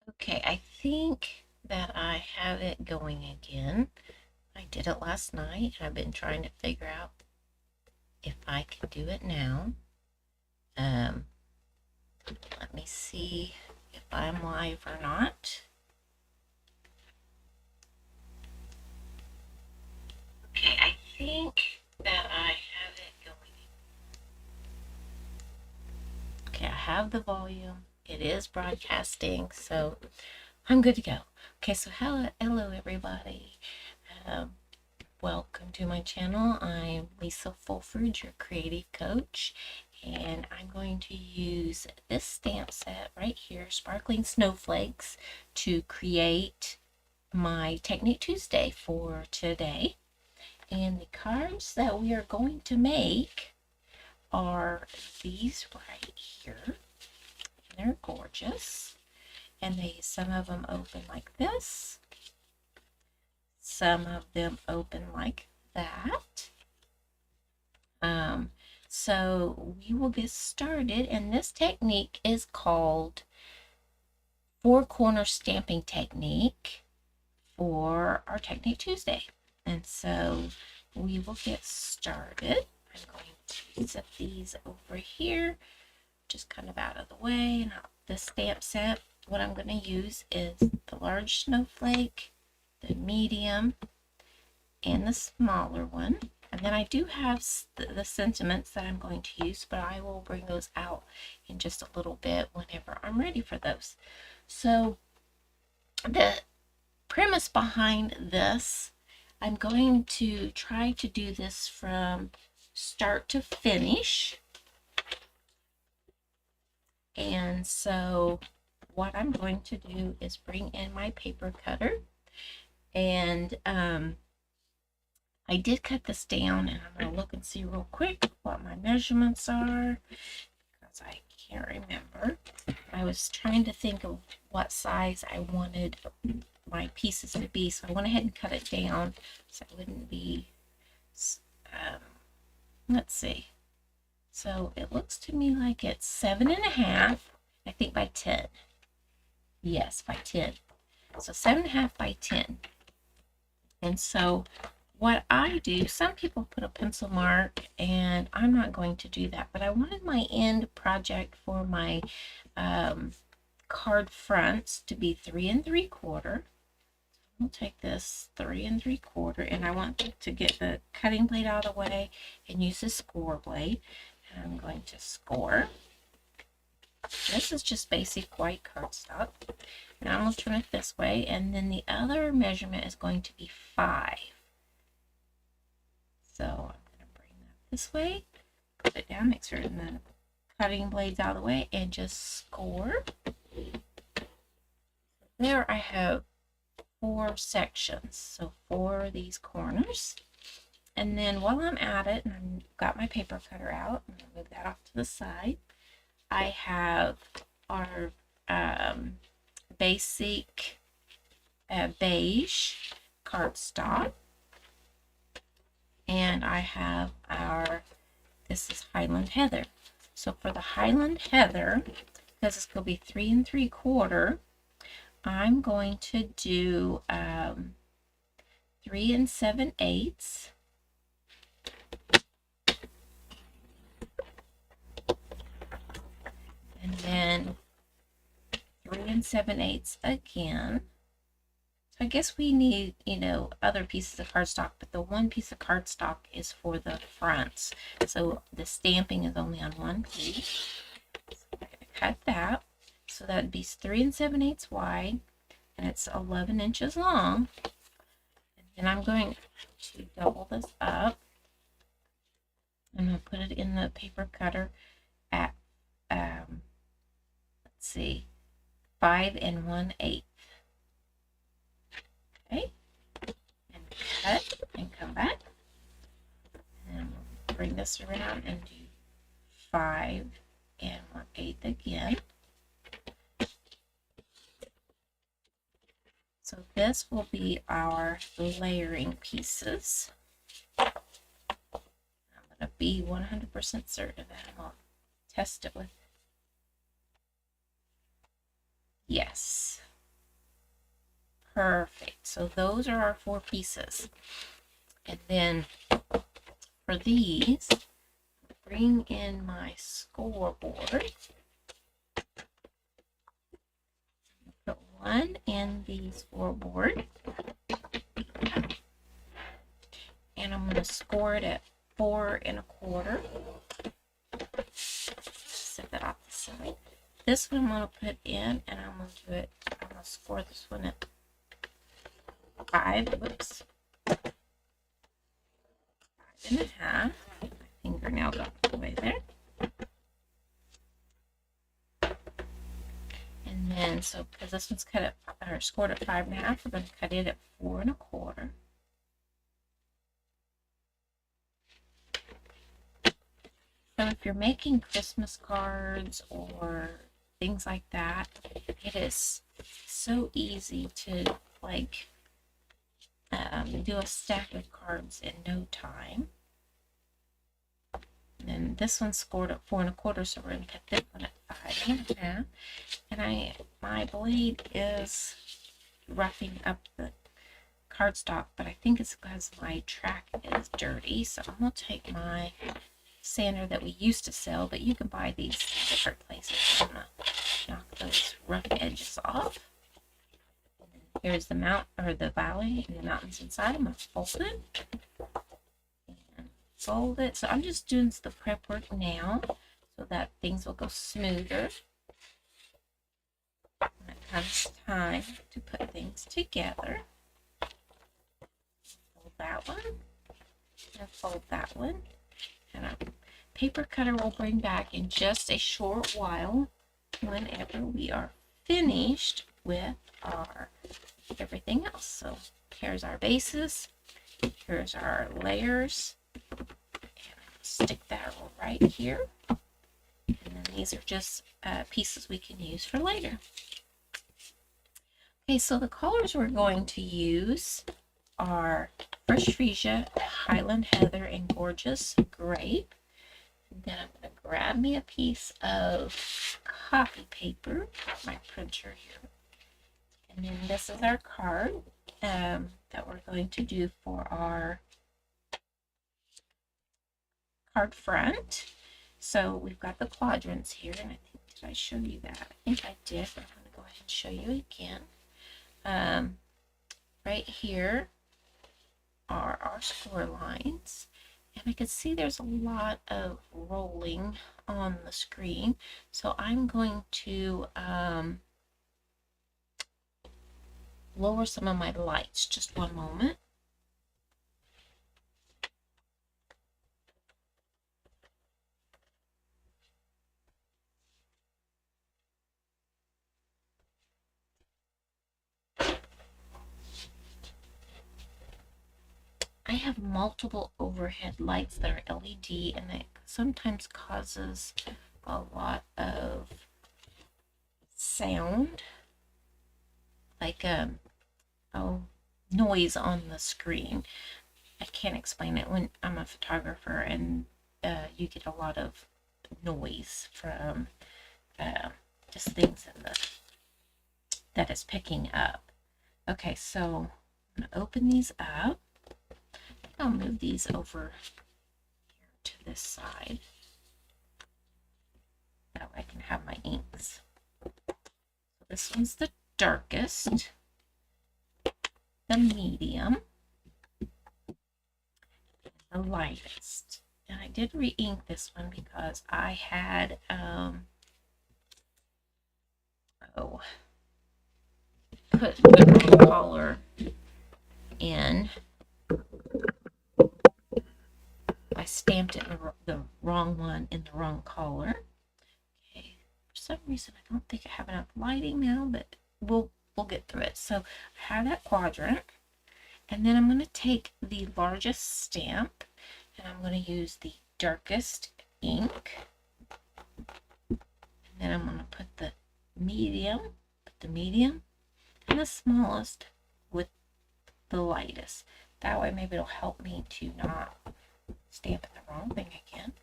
Okay, I think that I have it going again. I did it last night, and I've been trying to figure out if I can do it now. Um, Let me see if I'm live or not. Okay, I think that I have it going. Okay, I have the volume. It is broadcasting, so I'm good to go. Okay, so hello everybody. Um, Welcome to my channel. I'm Lisa Fulford, your creative coach, and I'm going to use this stamp set right here, Sparkling Snowflakes, to create my Technique Tuesday for today. And the cards that we are going to make are these right here. And they're gorgeous. And some of them open like this. Some of them open like that. So we will get started, and this technique is called Four Corner Stamping Technique for our Technique Tuesday. And so we will get started. I'm going to set these over here, just kind of out of the way. And the stamp set, what I'm going to use is the large snowflake, the medium, and the smaller one. And then I do have the sentiments that I'm going to use, but I will bring those out in just a little bit whenever I'm ready for those. So the premise behind this, I'm going to try to do this from start to finish. And so what I'm going to do is bring in my paper cutter, and I did cut this down, and I'm going to look and see real quick what my measurements are, because I can't remember. I was trying to think of what size I wanted my pieces to be, so I went ahead and cut it down so it wouldn't be, let's see. So it looks to me like it's 7.5, I think, by 10. Yes, by 10. So 7.5 by 10. And so what I do, some people put a pencil mark, and I'm not going to do that, but I wanted my end project for my card fronts to be 3 3/4. We'll take this 3 3/4, and I want to get the cutting blade out of the way and use the score blade. And I'm going to score. This is just basic white cardstock. Now I'm going to turn it this way, and then the other measurement is going to be 5. So I'm going to bring that this way, put it down, make sure the cutting blade's out of the way, and just score. There I have 4 sections, so 4 of these corners. And then while I'm at it, and I've got my paper cutter out, I'm going to move that off to the side, I have our basic beige cardstock. And I have this is Highland Heather. So for the Highland Heather, because it's going to be 3 3/4, I'm going to do 3 7/8. And then 3 7/8 again. I guess we need, other pieces of cardstock, but the one piece of cardstock is for the fronts. So the stamping is only on one piece. So I'm going to cut that. So that would be 3 7/8 wide, and it's 11 inches long. And then I'm going to double this up. I'm going to put it in the paper cutter at, let's see, 5 1/8. Okay, and cut and come back, and we'll bring this around and do 5 1/8 again. So this will be our layering pieces. I'm going to be 100% certain of that. I'll test it with, yes. Perfect. So those are our 4 pieces. And then for these, bring in my scoreboard. Put one in the scoreboard. And I'm going to score it at 4 1/4. Set that off the side. This one I'm going to put in, and I'm going to do it. I'm going to score this one at 5. Whoops. 5 1/2. My fingernail got away there. And then, so because this one's cut at or scored at 5 1/2, we're going to cut it at 4 1/4. So if you're making Christmas cards or things like that, it is so easy to like do a stack of cards in no time. And then this one scored at 4 1/4, so we're going to cut this one at 5 1/2. And my blade is roughing up the cardstock, but I think it's because my track is dirty. So I'm going to take my sander that we used to sell, but you can buy these in different places. I'm going to knock those rough edges off. Here's the the valley and the mountains inside. I'm going to fold it and fold it. So I'm just doing the prep work now so that things will go smoother when it comes time to put things together. Fold that one and fold that one. And our paper cutter will bring back in just a short while whenever we are finished with our everything else. So here's our bases, here's our layers, and I'll stick that right here. And then these are just pieces we can use for later. Okay, so the colors we're going to use are Fresh Freesia, Highland Heather, and Gorgeous Grape. And then I'm going to grab me a piece of copy paper, my printer here. And then this is our card that we're going to do for our card front. So we've got the quadrants here, and I think, did I show you that? I think I did, but I'm going to go ahead and show you again. Right here are our score lines, and I can see there's a lot of rolling on the screen, so I'm going to lower some of my lights. Just one moment. I have multiple overhead lights that are LED, and it sometimes causes a lot of sound, like noise on the screen. I can't explain it. When I'm a photographer, and you get a lot of noise from just things in that is picking up. Okay, so I'm going to open these up. I'll move these over here to this side. That way I can have my inks. So this one's the darkest, the medium, the lightest. And I did re-ink this one because I had put the wrong color in. I stamped it in the wrong one in the wrong color. Okay, for some reason I don't think I have enough lighting now, but we'll get through it. So I have that quadrant, and then I'm going to take the largest stamp, and I'm going to use the darkest ink, and then I'm going to put the medium and the smallest with the lightest. That way maybe it'll help me to not stamp the wrong thing again.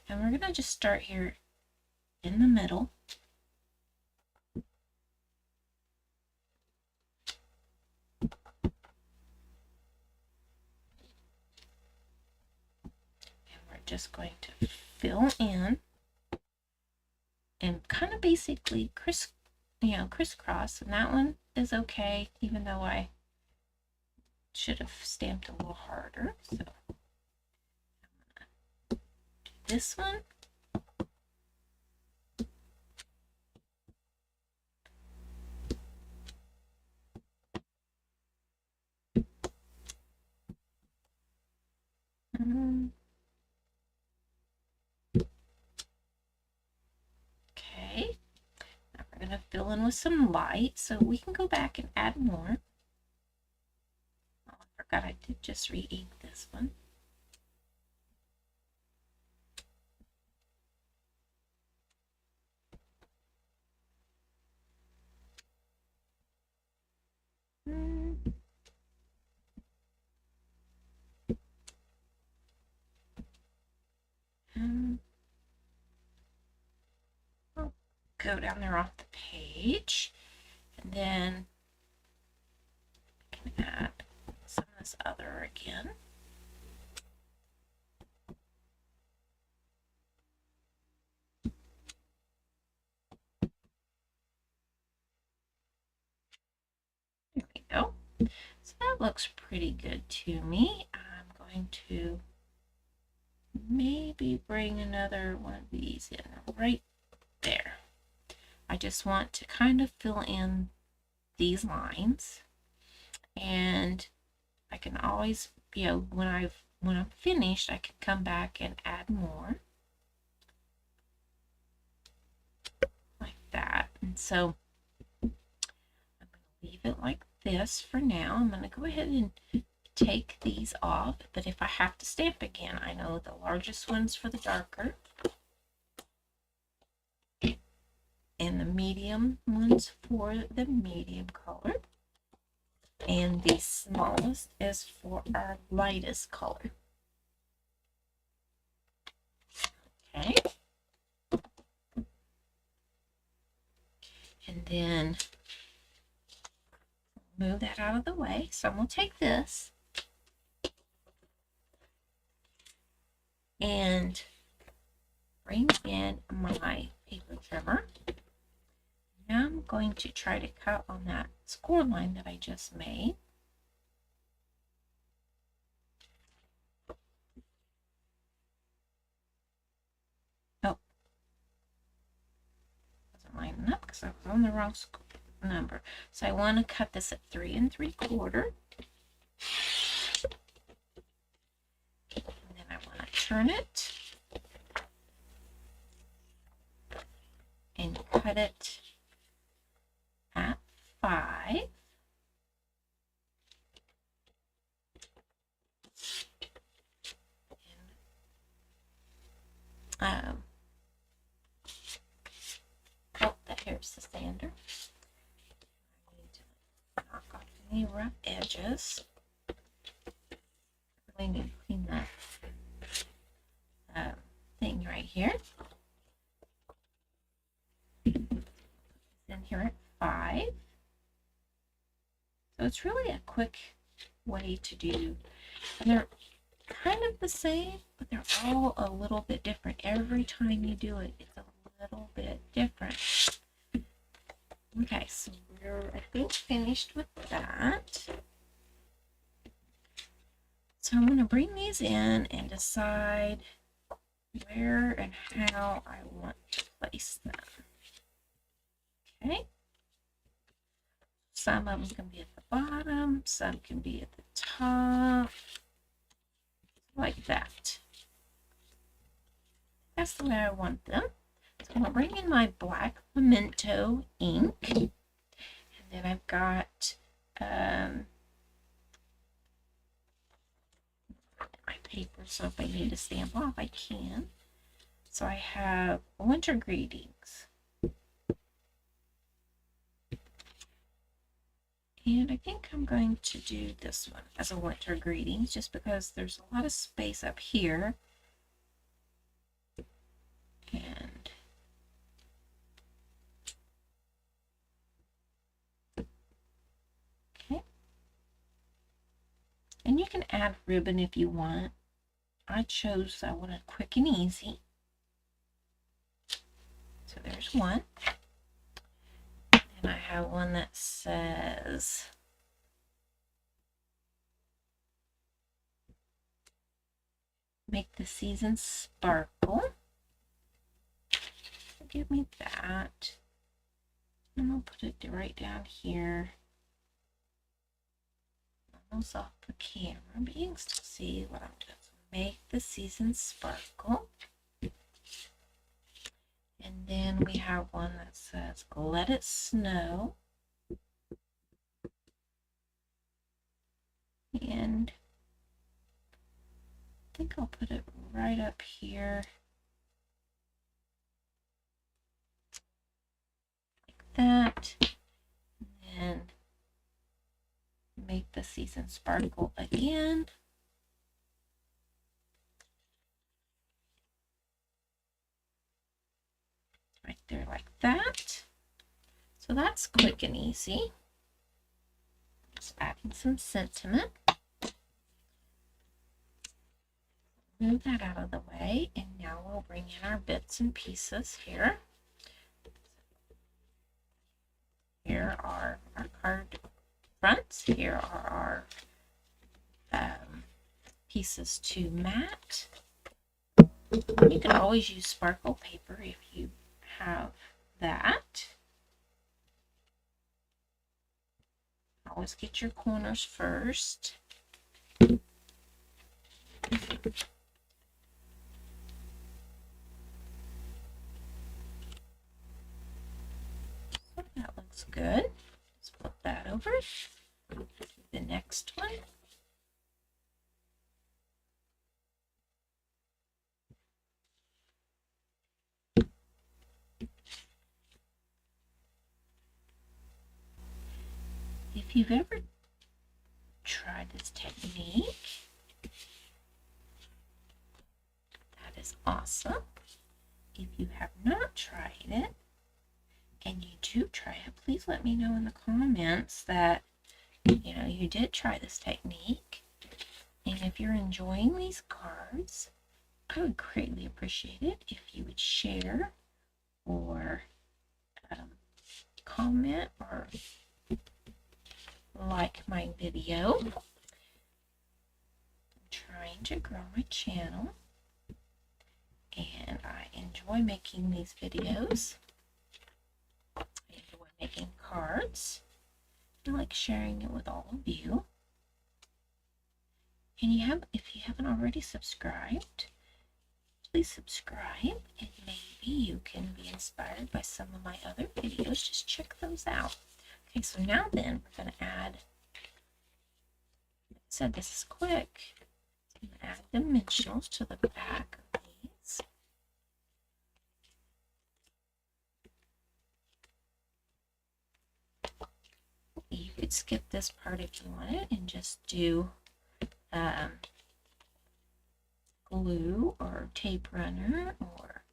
And we're going to just start here in the middle. just going to fill in and kind of basically crisscross. And that one is okay, even though I should have stamped a little harder. So do this one. Okay, now we're going to fill in with some light, so we can go back and add more. Oh, I forgot I did just re-ink this one. I'll go down there off the page, and then I can add some of this other again. There we go. So that looks pretty good to me. I'm going to maybe bring another one of these in right there. I just want to kind of fill in these lines, and I can always, when I'm finished, I can come back and add more like that. And so I'm going to leave it like this for now. I'm going to go ahead and take these off, but if I have to stamp again, I know the largest one's for the darker and the medium ones for the medium color, and the smallest is for our lightest color. Okay, and then move that out of the way. So I'm going to take this and bring in my paper trimmer. Now I'm going to try to cut on that score line that I just made. Oh, wasn't lining up because I was on the wrong number. So I want to cut this at 3 3/4. And then I want to turn it and cut it at 5. Oh, here's the sander. I need to knock off any rough edges. I really need to clean that thing right here. In here at 5. So it's really a quick way to do, and they're kind of the same, but they're all a little bit different. Every time you do it, it's a little bit different. Okay, so we're, I think, finished with that. So I'm going to bring these in and decide where and how I want to place them. Okay. Some of them can be at the bottom, some can be at the top, like that. That's the way I want them. So I'm going to bring in my black pimento ink, and then I've got my paper, so if I need to stamp off, I can. So I have Winter Greetings. And I think I'm going to do this one as a Winter Greetings, just because there's a lot of space up here. And okay. And you can add ribbon if you want. I wanted quick and easy. So there's one. And I have one that says make the season sparkle. So give me that. And I'll put it right down here. Almost off the camera, but you can still see what I'm doing. So make the season sparkle. And then we have one that says let it snow. And I think I'll put it right up here. Like that. And make the season sparkle again. Right there like that. So that's quick and easy. Just adding some sentiment. Move that out of the way, and now we'll bring in our bits and pieces here. Here are our card fronts. Here are our pieces to mat. You can always use sparkle paper if you have that. Always get your corners first. So that looks good. Let's flip that over. The next one. If you've ever tried this technique, that is awesome. If you have not tried it and you do try it, please let me know in the comments that you did try this technique. And if you're enjoying these cards, I would greatly appreciate it if you would share or comment or like my video. I'm trying to grow my channel, and I enjoy making these videos. I enjoy making cards. I like sharing it with all of you. And if you haven't already subscribed, please subscribe, and maybe you can be inspired by some of my other videos. Just check those out. Okay, so now then we're going to add, like I said, this is quick. I'm going to add dimensionals to the back of these. You could skip this part if you wanted and just do glue or tape runner or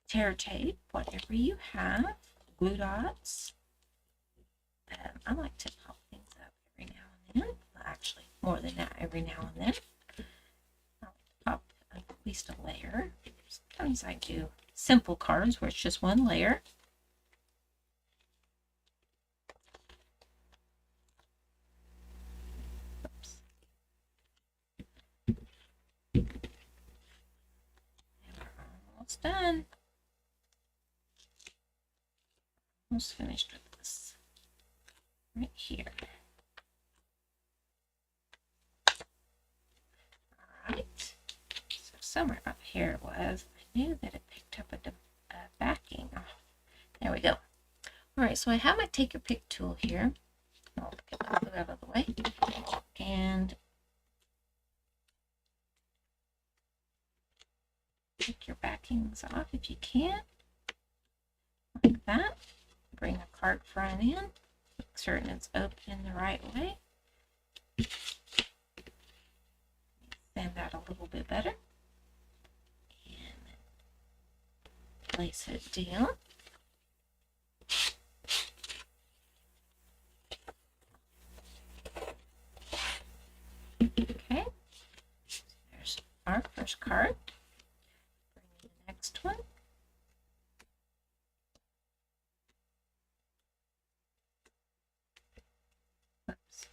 tear tape, whatever you have, glue dots. I like to pop things up every now and then. Well, actually, more than that, every now and then. I like to pop at least a layer. Sometimes I do simple cards where it's just one layer. Oops. And we're almost done. Almost finished with this. Right here. Alright, so somewhere up here it was. I knew that it picked up a backing. Oh, there we go. Alright, so I have my take your pick tool here. I'll get that out of the way. And take your backings off if you can. Like that. Bring a card front in. Make certain it's open the right way. Sand that a little bit better. And place it down. Okay. There's card. Bring in the next one. Oops.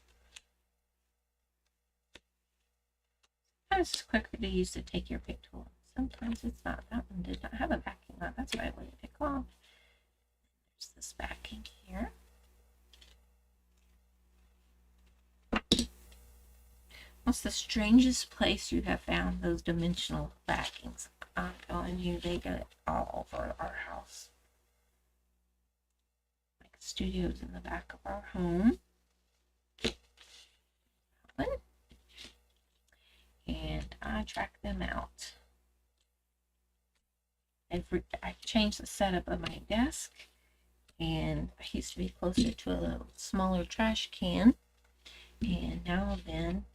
Sometimes it's quicker to use the take your pick tool. Sometimes it's not. That one did not have a backing. That's why I wanted to pick off. There's this backing here. What's the strangest place you have found those dimensional backings? I'm telling you, they get all over our house. Like studios in the back of our home. And I track them out. I've changed the setup of my desk, and I used to be closer to a smaller trash can, and now then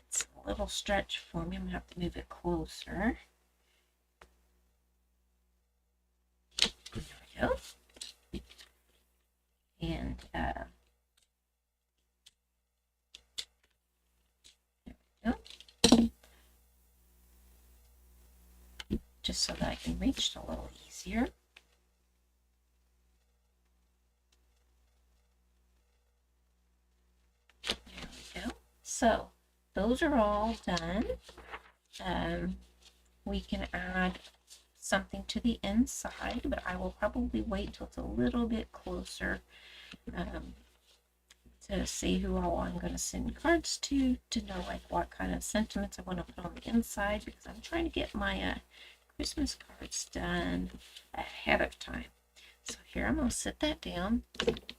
it's a little stretch for me. I'm gonna have to move it closer. There we go. And there we go. Just so that I can reach it a little easier. There we go. So those are all done. We can add something to the inside, but I will probably wait till it's a little bit closer to see who all I'm going to send cards to know like what kind of sentiments I want to put on the inside, because I'm trying to get my Christmas cards done ahead of time. So here I'm going to set that down.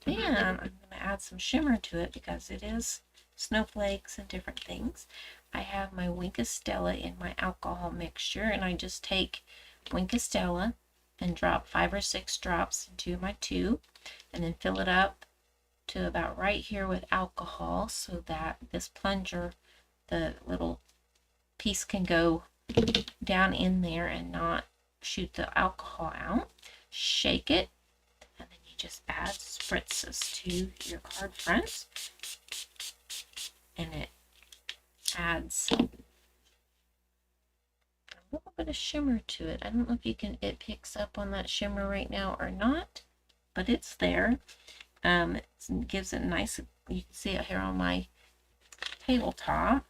Then I'm going to add some shimmer to it because it is snowflakes and different things. I have my Wink Stella in my alcohol mixture, and I just take Wink Stella and drop 5 or 6 drops into my tube, and then fill it up to about right here with alcohol so that this plunger, the little piece, can go down in there and not shoot the alcohol out. Shake it, and then you just add spritzes to your card fronts, and it adds a little bit of shimmer to it. I don't know if it picks up on that shimmer right now or not, but it's there. It gives it a nice, you can see it here on my tabletop.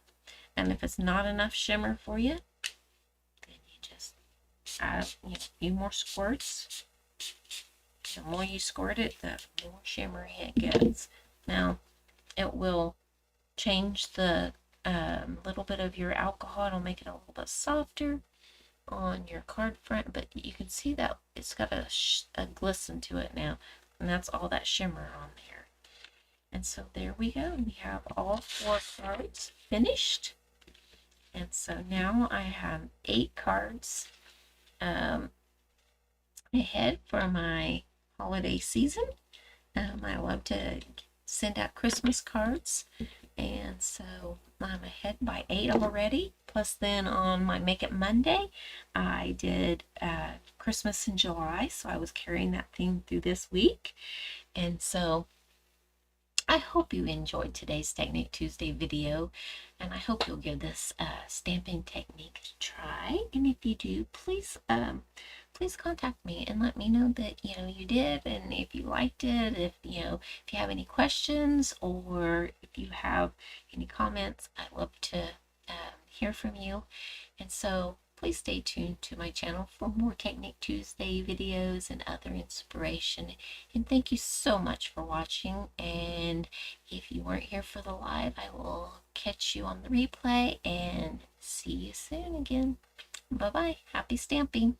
And if it's not enough shimmer for you, then you just add a few more squirts. The more you squirt it, the more shimmery it gets. Now, it will change the little bit of your alcohol. It'll make it a little bit softer on your card front, but you can see that it's got a glisten to it now, and that's all that shimmer on there. And so there we go. We have all 4 cards finished. And so now I have 8 cards ahead for my holiday season. I love to send out Christmas cards, and so I'm ahead by 8 already. Plus then on my Make It Monday, I did Christmas in July, so I was carrying that theme through this week. And so I hope you enjoyed today's Technique Tuesday video, and I hope you'll give this stamping technique a try. And if you do, please contact me and let me know that you did, and if you liked it. If you have any questions or if you have any comments, I'd love to hear from you. And so please stay tuned to my channel for more Technique Tuesday videos and other inspiration. And thank you so much for watching. And if you weren't here for the live, I will catch you on the replay and see you soon again. Bye-bye. Happy stamping.